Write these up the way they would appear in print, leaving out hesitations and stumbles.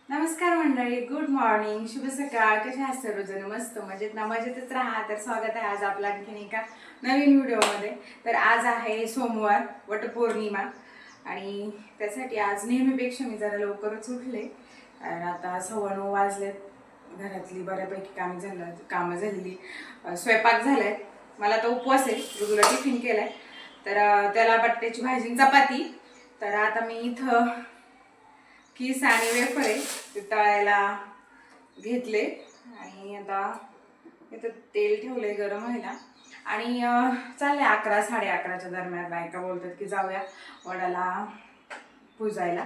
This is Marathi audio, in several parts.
नमस्कार मंडळी, गुड मॉर्निंग, शुभ सकाळ. कशा आहात सर्वजण? मस्त मजेत ना? मजेतच राहा. तर स्वागत आहे आज आपला आणखीन एका नवीन व्हिडिओमध्ये. तर आज आहे सोमवार, वटपौर्णिमा, आणि त्यासाठी आज नेहमीपेक्षा मी जरा लवकरच उठले. आता 9:15 वाजलेत. घरातली बऱ्यापैकी कामं झालेली, स्वयंपाक झालाय. मला तर उपवास आहे, रुजूला टिफिन केलाय. तर त्याला बटाट्याची भाजी चपाती. तर आता मी इथं किस आणि वेफर आहे ते तळायला घेतले, आणि आता इथं तेल ठेवलंय गरम व्हायला. आणि चाललंय 11 11:30च्या दरम्यान बायका बोलतात की जाऊया वडाला पुजायला.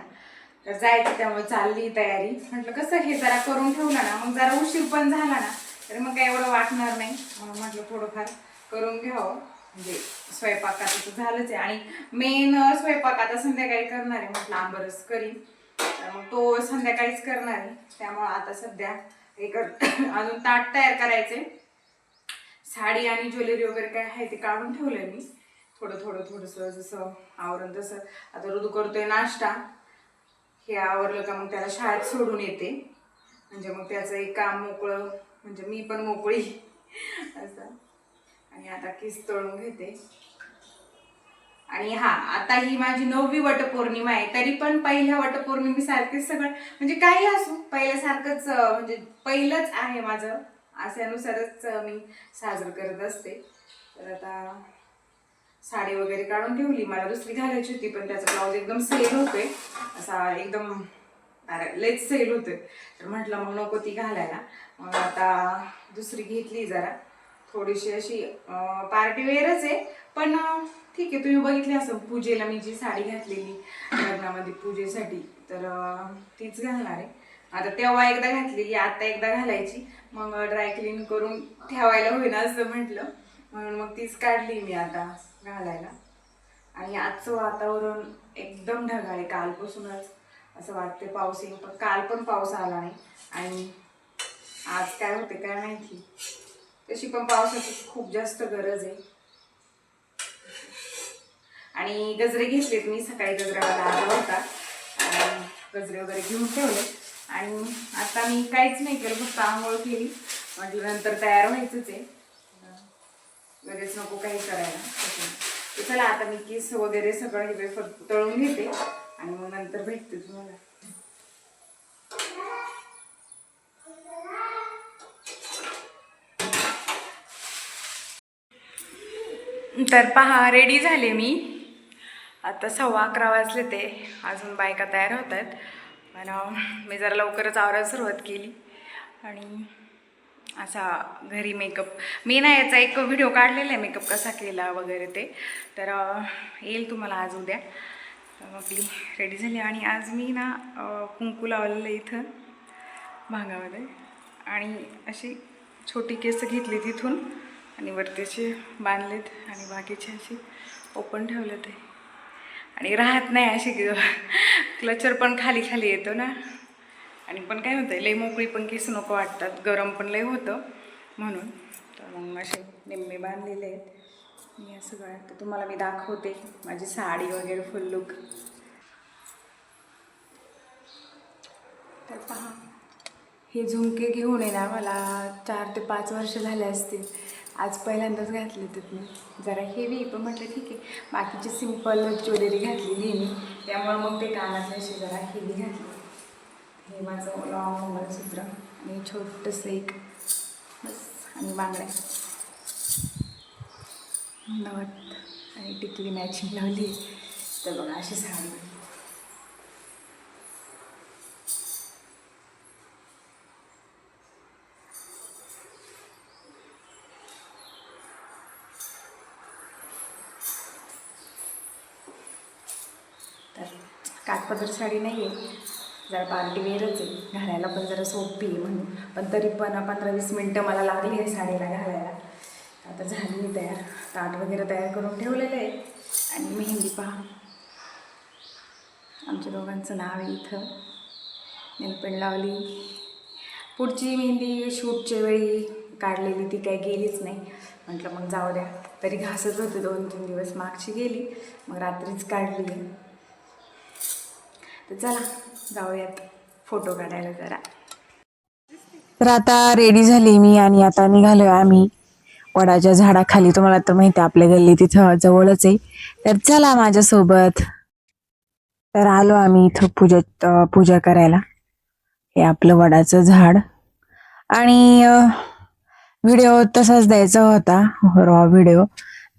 तर जायचं, त्यामुळे चालली तयारी. म्हटलं कसं हे जरा करून ठेवलं ना, मग जरा उशीर पण झाला ना तर मग काय एवढं वाटणार नाही. म्हणून म्हटलं थोडंफार करून घ्यावं. म्हणजे स्वयंपाक आता तर झालंच आहे, आणि मेन स्वयंपाक आता संध्याकाळी करणार आहे. म्हटलं आंबरस करीन, तर मग तो संध्याकाळीच करणार आहे. त्यामुळे आता सध्या अजून ताट तयार करायचे. साडी आणि ज्वेलरी वगैरे काय आहे ते काढून ठेवलंय मी. थोडंसं जसं आवरण तसं. आता ऋतू करतोय नाश्ता. हे आवरलं का मग त्याला शाळेत सोडून येते, म्हणजे मग त्याचं एक काम मोकळं, म्हणजे मी पण मोकळी असं. आणि आता किस तळून घेते. आणि हा, आता ही माझी 9वी वटपौर्णिमा आहे. तरी पण पहिल्या वटपौर्णिमेसारखेच सगळं, म्हणजे काही असो पहिल्यासारखंच, म्हणजे पहिलंच आहे माझं, अशानुसारच मी साजरं करत असते. तर आता साडी वगैरे काढून ठेवली. मला दुसरी घालायची होती, पण त्याचा ब्लाऊज एकदम सेल होतोय, असा एकदम लेच सेल होतोय. तर म्हटलं मग नको ती घालायला. मग आता दुसरी घेतली, जरा थोडीशी अशी पार्टीवेअरच आहे, पण ठीक आहे. तुम्ही बघितली असं पूजेला मी जी साडी घातलेली लग्नामध्ये पूजेसाठी, तर तीच घालणार आहे. आता तेव्हा एकदा घातलेली, आता एकदा घालायची. मग ड्राय क्लीन करून ठेवायला होईना असं म्हटलं, म्हणून मग तीच काढली मी आता घालायला. आणि आजचं वातावरण एकदम ढगाळ आहे. कालपासूनच असं वाटते पाऊस येईल, पण काल पण पाऊस आला नाही. आणि आज काय होते काय माहिती. तशी पण पावसाची खूप जास्त गरज आहे. आणि गजरे घेतलेत मी, सकाळी गजऱ्यावाला आला होता, गजरे वगैरे घेऊन ठेवले. आणि आता मी काहीच नाही केलं, फक्त आंघोळ केली. म्हटलं नंतर तयार व्हायचंच आहे, लगेच नको काही करायला. तर चला आता मी केस वगैरे सगळं हे तळून घेते, आणि मग नंतर भेटते तुम्हाला. तर पहा, रेडी झाले मी. आता 11:15 वाजले, ते अजून बायका तयार होत आहेत. पण मी जरा लवकरच आवरायला सुरुवात केली. आणि असा घरी मेकअप, मी ना याचा एक व्हिडिओ काढलेला आहे मेकअप कसा केला वगैरे ते, तर येईल तुम्हाला आज उद्या. मग आपली रेडी झाली. आणि आज मी ना कुंकू लावलेलं इथं भागामध्ये, आणि अशी छोटी केस घेतली तिथून, आणि वरती असे बांधलेत, आणि बाकीचे असे ओपन ठेवले ते. आणि राहत नाही अशी क्लचर पण खाली खाली येतो ना. आणि पण काय होतं, लई मोकळी पण केस नको वाटतात, गरम पण लई होतं म्हणून. तर मग असे निम्मे बांधलेले आहेत मी असं काय. तर तुम्हाला मी दाखवते माझी साडी वगैरे फुल लुक. तर पहा, हे झुमके घेऊन आहे ना मला 4 ते 5 वर्ष झाले असतील. आज पहिल्यांदाच घातले तर मी, जरा हेवी, पण म्हटलं ठीक आहे. बाकीची सिंपल ज्वेलरी घातलेली मी, त्यामुळे मग ते कानातले असे जरा हेवी घातले. हे माझं लॉंग मंगळसूत्र, आणि छोटंसं एक बस, आणि बांगड्या, नवत, आणि टिकली मॅचिंग लावली. तर बघा अशी साडी. तर काठपदर साडी नाही आहे, जरा पार्टीवेअरच आहे, घालायला पण जरा सोपी आहे म्हणून. पण तरी पण 15-20 मिनटं मला लागली आहे साडीला घालायला. आता झाली मी तयार, ताट वगैरे तयार करून ठेवलेलं आहे. आणि मेहंदी पहा, आमच्या दोघांचं नाव आहे इथं. नेलपेंट लावली. पुढची मेहंदी शूटच्या वेळी काढलेली, ती काही गेलीच नाही. म्हटलं मग जाऊ द्या, तरी घासत होते 2-3 दिवस. मागची गेली, मग रात्रीच काढली. तर चला जाऊयात. फोटो काढायला जरा. तर आता रेडी झाली मी आणि आता निघालोय आम्ही वडाच्या झाडाखाली. तुम्हाला तर माहिती आपल्या गल्ली तिथं जवळच आहे, तर चला माझ्यासोबत. तर आलो आम्ही इथं पूजा करायला. हे आपलं वडाचं झाड. आणि व्हिडिओ तसाच द्यायचा होता, रॉ व्हिडिओ.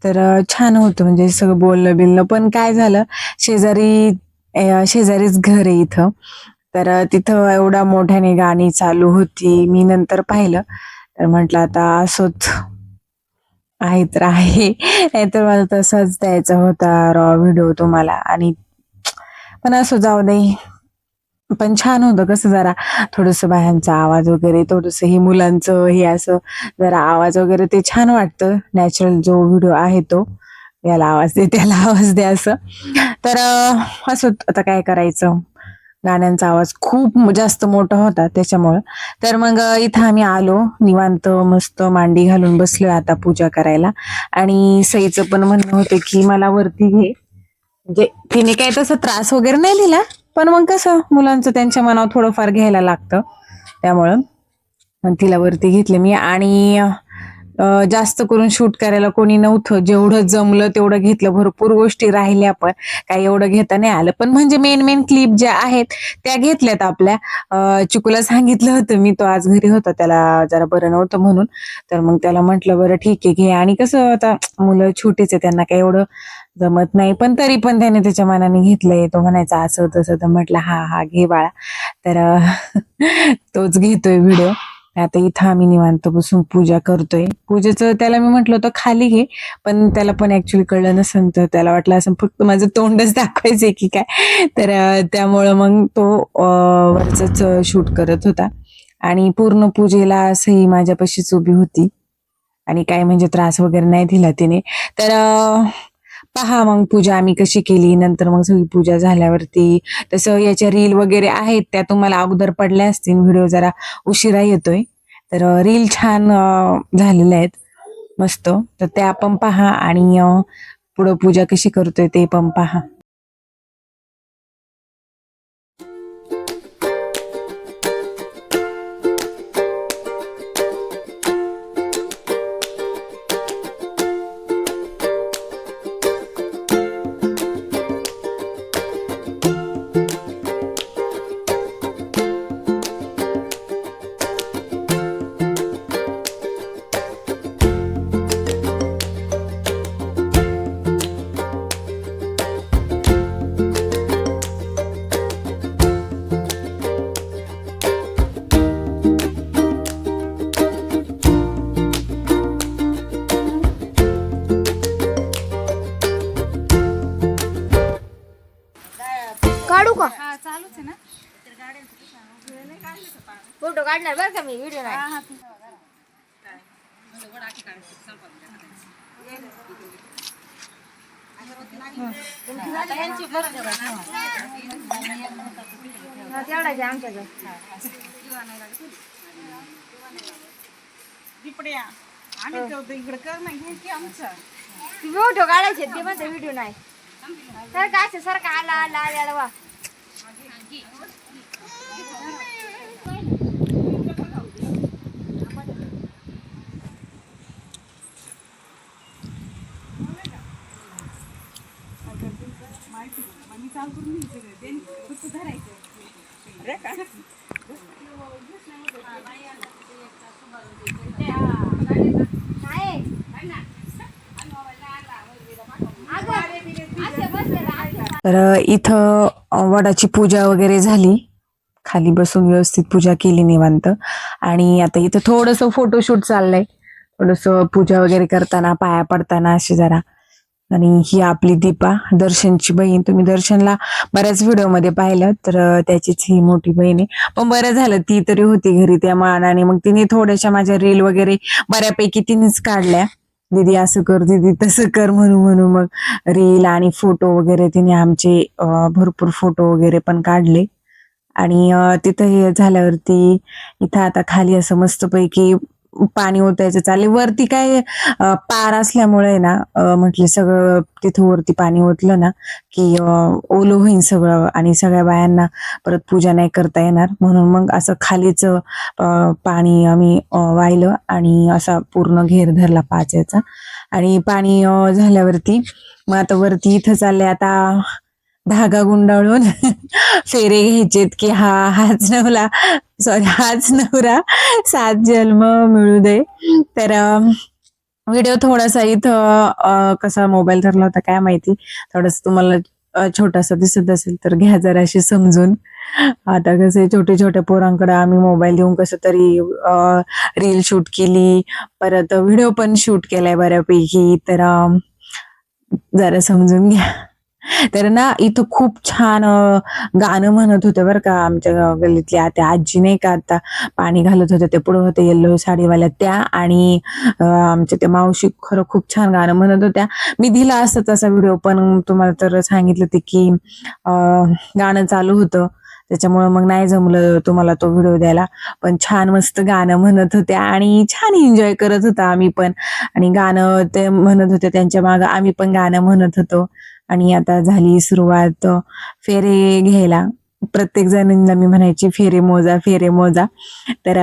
तर छान होतं म्हणजे सगळं बोलणं बिलणं. पण काय झालं, शेजारीच घर आहे इथं. तर तिथं एवढ्या मोठ्याने गाणी चालू होती. मी नंतर पाहिलं तर म्हटलं आता असोच आहे तर आहे, नाहीतर मला तसाच द्यायचा होता रॉ व्हिडिओ तुम्हाला. आणि पण असं जाऊ दे. पण छान होतं कसं जरा थोडस बायांचा आवाज वगैरे, थोडस हे मुलांचं हे असं जरा आवाज वगैरे ते छान वाटतं. नॅचरल जो व्हिडिओ आहे तो, याला आवाज दे त्याला आवाज दे असं. तर असं आता काय करायचं, गाण्यांचा आवाज खूप जास्त मोठा होता त्याच्यामुळं. तर मग इथं आम्ही आलो निवांत मस्त मांडी घालून बसलोय आता पूजा करायला. आणि सईचं पण म्हणणं होतं की मला वरती घे. म्हणजे तिने काही तसं त्रास वगैरे नाही दिला, पण मग कसं मुलांचं त्यांच्या मनावर थोडंफार घ्यायला लागतं, त्यामुळं मग तिला वरती घेतले मी. आणि जास्त करून शूट करायला कोणी नव्हतं, जेवढं जमलं तेवढं घेतलं. भरपूर गोष्टी राहिल्या पण काही एवढं घेता नाही आलं, पण म्हणजे मेन मेन क्लिप ज्या आहेत त्या घेतल्यात आपल्या. चिकूला सांगितलं होतं मी, तो आज घरी होता, त्याला जरा बरं नव्हतं म्हणून. तर मग त्याला म्हटलं बरं ठीक आहे घे. आणि कसं आता मुलं छोटीच आहे, त्यांना काही एवढं जमत नाही, पण तरी पण त्याने त्याच्या मनाने घेतलंय. तो म्हणायचा असं तसं, तर म्हटलं हा हा घे बाळा. तर तोच घेतोय व्हिडिओ. आता इथं आम्ही निवांत बसून पूजा करतोय. पूजेचं त्याला मी म्हटलं होतं खाली घे, पण त्याला पण ऍक्च्युली कळलं नसेल, तर त्याला वाटलं असं फक्त माझं तोंडच दाखवायचंय की काय. तर त्यामुळं मग तो वरच शूट करत होता. आणि पूर्ण पूजेला सई माझ्यापाशीच उभी होती आणि काय म्हणजे त्रास वगैरे नाही दिला तिने. तर पहा मग पूजा आम्ही कशी केली. नंतर मग सगळी पूजा झाल्यावरती तसं याच्या रील वगैरे आहेत, त्या तुम्हाला अगोदर पडल्या असतील. व्हिडिओ जरा उशिरा येतोय, तर रील छान झालेल्या आहेत मस्त. तर त्या पण पहा आणि पुढं पूजा कशी करतोय ते पण पहा. काढू का? चालूच आहे ना. फोटो काढणार बरं का मी, व्हिडिओ नाही. तेवढाच आमच्याकडे फोटो काढायचे ते म्हणते व्हिडिओ नाही. सारखं असं सारखं आला आला आला वा. तर इथं वडाची पूजा वगैरे झाली, खाली बसून व्यवस्थित पूजा केली निवांत. आणि आता इथं थोडस फोटोशूट चाललंय, थोडस पूजा वगैरे करताना पाया पडताना अशी जरा. आणि ही आपली दीपा, दर्शनची बहीण. तुम्ही दर्शनला बऱ्याच व्हिडिओमध्ये पाहिलं, तर त्याचीच ही मोठी बहीण आहे. पण बरं झालं ती तरी होती घरी त्या मानाने. मग तिने थोड्याशा माझ्या रील वगैरे बऱ्यापैकी तिनेच काढल्या. दीदी असं कर, दीदी तसं कर म्हणून म्हणून मग रील आणि फोटो वगैरे तिने आमचे भरपूर फोटो वगैरे पण काढले. आणि तिथं हे झाल्यावरती इथं आता खाली असं मस्तपैकी पाणी ओतायचं चालले वरती काय पार असल्यामुळे ना म्हटले सगळं तिथं वरती पाणी ओतलं ना की ओलं होईन सगळं आणि सगळ्या बायांना परत पूजा नाही करता येणार म्हणून मग असं खालीच पाणी आम्ही वाहिलं आणि असा पूर्ण घेर धरला पाच्याचा आणि पाणी झाल्यावरती मग आता वरती इथं चालले आता धागा गुंडाळून फेरे घ्यायचेत की हाच नवला सॉरी हाच नवरा 7 जन्म मिळू दे तर व्हिडिओ थोडासा इथं कसा मोबाईल धरला होता काय माहिती थोडस तुम्हाला छोटासा दिसत असेल तर घ्या जराशी समजून आता कसे छोटे छोट्या पोरांकडे आम्ही मोबाईल देऊन कसं तरी रील शूट केली परत व्हिडिओ पण शूट केलाय बऱ्यापैकी तर जरा समजून घ्या तर ना इथं खूप छान गाणं म्हणत होते बरं का आमच्या गल्लीतल्या त्या आजी नाही का आता पाणी घालत होत्या ते पुढे होते येल्लो साडीवाल्या त्या आणि आमच्या त्या मावशी खरं खूप छान गाणं म्हणत होत्या मी दिला असता तसा व्हिडिओ पण तुम्हाला तर सांगितलं ते की गाणं चालू होतं त्याच्यामुळे मग नाही जमलं तुम्हाला तो व्हिडिओ द्यायला पण छान मस्त गाणं म्हणत होत्या आणि छान एन्जॉय करत होता आम्ही पण आणि गाणं ते म्हणत होते त्यांच्या मागे आम्ही पण गाणं म्हणत होतो आणि आता झाली सुरुवात फेरे घ्यायला प्रत्येक जणांना मी म्हणायची फेरे मोजा तर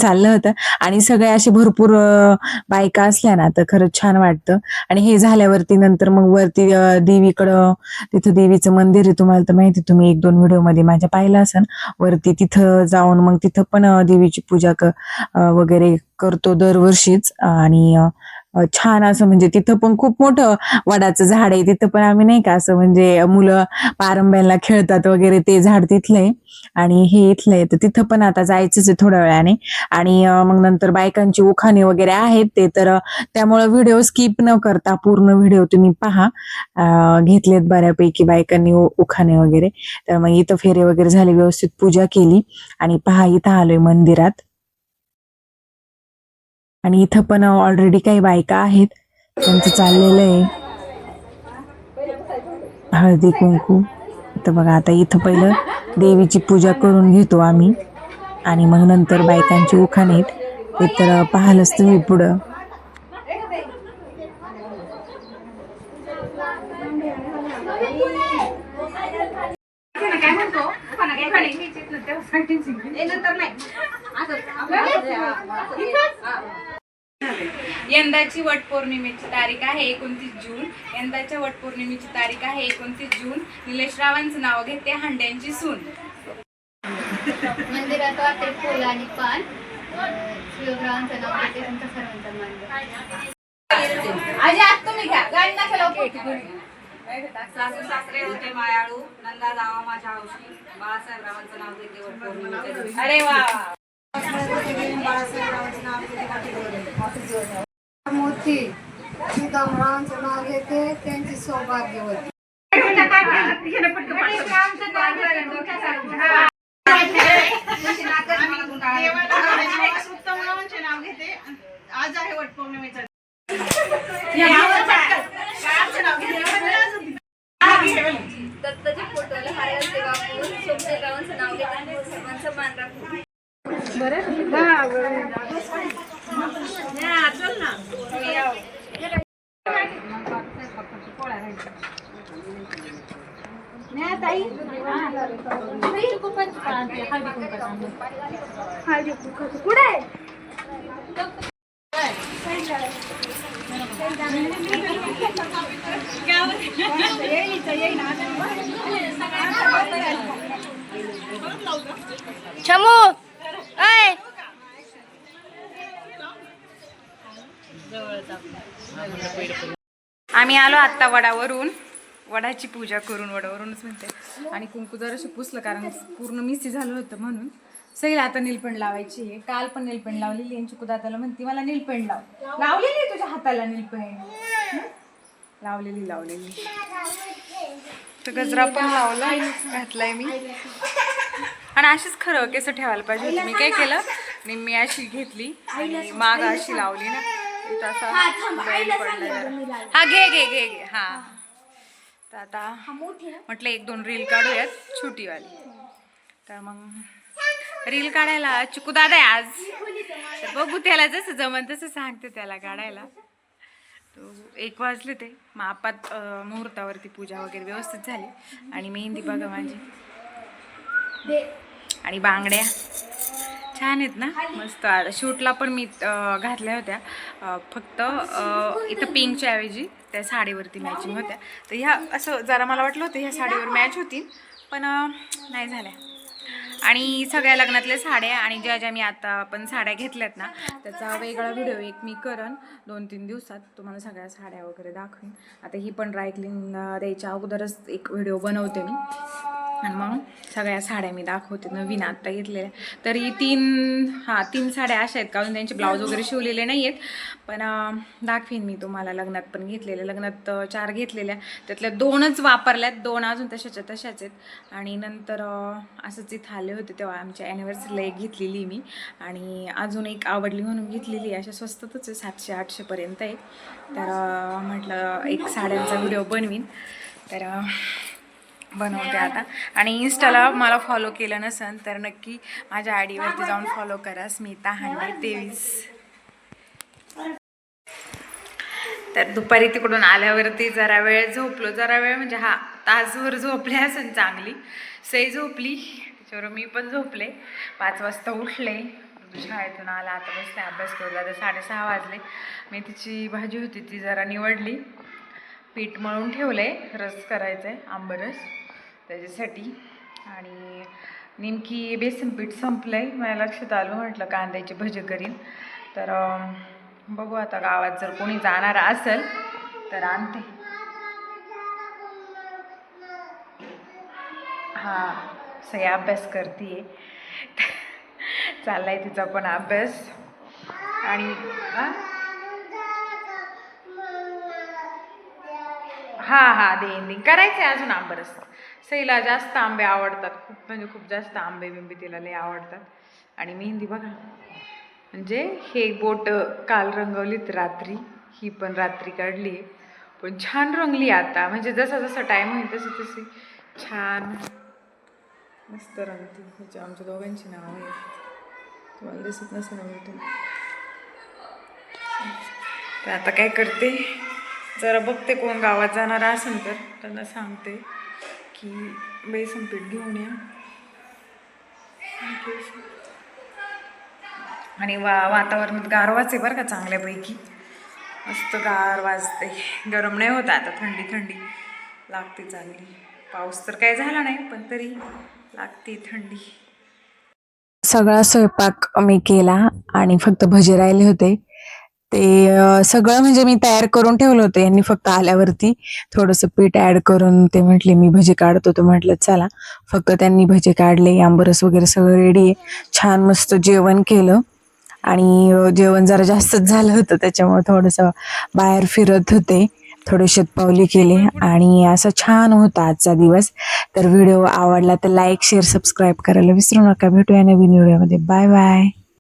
चाललं होतं आणि सगळे असे भरपूर बायका असल्या ना तर खरंच छान वाटतं आणि हे झाल्यावरती नंतर मग वरती देवीकडं तिथं देवीचं मंदिर आहे तुम्हाला तर माहिती तुम्ही 1-2 व्हिडिओ मध्ये माझ्या पाहिलं असेल वरती तिथं जाऊन मग तिथं पण देवीची पूजा वगैरे करतो दरवर्षीच आणि छान असं म्हणजे तिथं पण खूप मोठं वडाचं झाड आहे तिथं पण आम्ही नाही का असं म्हणजे मुलं पारंब्याला खेळतात वगैरे ते झाड तिथलंय आणि हे इथलंय तर तिथं पण आता जायचंच आहे थोड्या वेळाने आणि मग नंतर बायकांची उखाणे वगैरे आहेत ते तर त्यामुळे व्हिडिओ स्किप न करता पूर्ण व्हिडिओ तुम्ही पहा घेतलेत बऱ्यापैकी बायकांनी उखाणे वगैरे तर मग इथं फेरे वगैरे झाले व्यवस्थित पूजा केली आणि पहा इथं आलोय मंदिरात आणि इथं पण ऑलरेडी काही बायका आहेत त्यांचं चाललेलं आहे हळदी कुंकू तर बघा आता इथं पहिलं देवीची पूजा करून घेतो आम्ही आणि मग नंतर बायकांची उखाण आहेत ते तर पाहालच तुम्ही पुढं यंदाची वटपौर्णिमेची तारीख आहे 29 जून. यंदाच्या वटपौर्णिमेची तारीख आहे 29 जून. निलेश रावांचं नाव घेते हंड्यांची सून. मंदिरात वाटेल फुल आणि पान शिवरावांचं नाव घेते तुमच्या सर्वांचं मान आजी आज तुम्ही घ्या गाडी नका सासू सासरे होते मायाळू नंदा जावा माझ्या हौशी बाळासाहेब रावांचं नाव घेते वटपौर्णिमेच्या दिवशी. अरे वा मोठी सीतारामांचं नाव घेते त्यांची सौभाग्यवती नाव घेते आज आहे वटपौर्णिमेचा दत्ताच्या फोटोला हार घालते बापू सोमदेवरावांचं नाव घेते सर्वांचं मान राखू छमू ऐ आम्ही आलो आत्ता वडावरून वडाची पूजा करून वडावरूनच म्हणते आणि कुंकू जराशी पुसलं कारण पूर्ण मिसी झालं होतं म्हणून सगळी आता नीलपेंड लावायची आहे काल पण नीलपेंड लावलेली यांची कुदाताला म्हणते मला नीलपेंड लावलेली तुझ्या हाताला नीलपेंड लावलेली तर गजरा पण लावला घातलाय मी आणि अशीच खरं केस ठेवायला पाहिजे होती मी काय केलं आणि मी अशी घेतली आणि माग अशी लावली ना इथं असं बैल पडलं हा घे हा तर आता म्हटलं 1-2 रील काढूयात छोटीवाली तर मग रील काढायला चिकू दादा आहे आज तर बघू त्याला जसं जमन तसं सांगते त्याला काढायला. तो 1 वाजले ते मापात मुहूर्तावरती पूजा वगैरे व्यवस्थित झाली. आणि मेहंदी बघा माझी आणि बांगड्या छान आहेत ना, मस्त. शूटला पण मी घातल्या होत्या, फक्त इथं पिंकच्या ऐवजी त्या साडीवरती मॅचिंग होत्या. तर ह्या असं जरा मला वाटलं होतं ह्या साडीवर मॅच होतील, पण नाही झाल्या. आणि सगळ्या लग्नातल्या साड्या आणि ज्या ज्या मी आता पण साड्या घेतल्यात ना, त्याचा वेगळा व्हिडिओ एक मी करेन 2-3 दिवसात, तुम्हाला सगळ्या साड्या वगैरे दाखवेन. आता ही पण ड्रायक्लीन द्यायच्या अगोदरच एक व्हिडिओ बनवते मी आणि मग सगळ्या साड्या मी दाखवते नवीन आत्ता घेतलेल्या. तरी 3 साड्या अशा आहेत, कारण त्यांचे ब्लाऊज वगैरे शिवलेले नाही आहेत, पण दाखवीन मी तुम्हाला. लग्नात पण घेतलेल्या, लग्नात 4 घेतलेल्या, त्यातल्या 2च वापरल्यात, 2 अजून तशाच्या तशाच आहेत. आणि नंतर असंच इथं आले होते तेव्हा आमच्या ॲनिव्हर्सरीला एक घेतलेली मी, आणि अजून एक आवडली म्हणून घेतलेली. अशा स्वस्तच आहे, 700-800पर्यंत आहे. तर म्हटलं एक साड्यांचा व्हिडिओ बनवीन, तर बनवते आता. आणि इन्स्टाला मला फॉलो केलं नसेल तर नक्की माझ्या आय डीवरती जाऊन फॉलो करा, स्मिता हांडे 23. तर दुपारी तिकडून आल्यावरती जरा वेळ झोपलो, जरा वेळ म्हणजे तासभर झोपले असेल, चांगली सई झोपली, त्याच्यावर मी पण झोपले. 5 वाजता उठले, शाळेतून आला, आता बसले अभ्यास करू. आता 6:30 वाजले. मेथीची भाजी होती ती जरा निवडली, पीठ मळून ठेवलंय, रस करायचा आहे, आंबरस त्याच्यासाठी. आणि नेमकी बेसन पीठ संपलंय, माझ्या लक्षात आलं, म्हटलं कांद्याची भजी करीन. तर बघू आता, गावात जर कोणी जाणार असेल तर आणते. हां, सगळी अभ्यास करते, चाललाय तिचा पण अभ्यास. आणि हां देईन करायचं आहे अजून आंबरस. सईला जास्त आंबे आवडतात, खूप म्हणजे खूप जास्त आंबे बिंबे तिला लय आवडतात. आणि मेहंदी बघा, म्हणजे हे बोट काल रंगवलीत रात्री, ही पण रात्री काढली आहे, पण छान रंगली आता. म्हणजे जसा जसा टाईम होईल तशी तशी छान मस्त रंगती. ह्याची आमच्या दोघांची नावं आहेत, तुम्हाला दिसत नसेल ना. तर आता काय करते, जरा बघते कोण गावात जाणार असेल तर त्यांना सांगते की बेसन पीठ घेऊन या. आणि वातावरणात गारवाच आहे बरं का, चांगल्यापैकी मस्त गार वाजते, गरम नाही होत आता, थंडी थंडी लागते चांगली. पाऊस तर काय झाला नाही, पण तरी लागते थंडी. सगळा स्वयंपाक मी केला आणि फक्त भजे राहिले होते, ते सगळं म्हणजे मी तयार करून ठेवलं होतं. यांनी फक्त आल्यावरती थोडंसं पीठ ॲड करून ते म्हटले मी भजी काढतो, तर म्हटलं चला. फक्त त्यांनी भजे काढले, आंबरस वगैरे सगळं रेडी आहे. छान मस्त जेवण केलं, आणि जेवण जरा जास्तच झालं होतं, त्याच्यामुळे थोडंसं बाहेर फिरत होते, थोडे शतपावली केले, आणि असं छान होता आजचा दिवस. तर व्हिडिओ आवडला तर लाईक, शेअर, सबस्क्राईब करायला विसरू नका. भेटूया नवीन व्हिडिओमध्ये. Bye bye.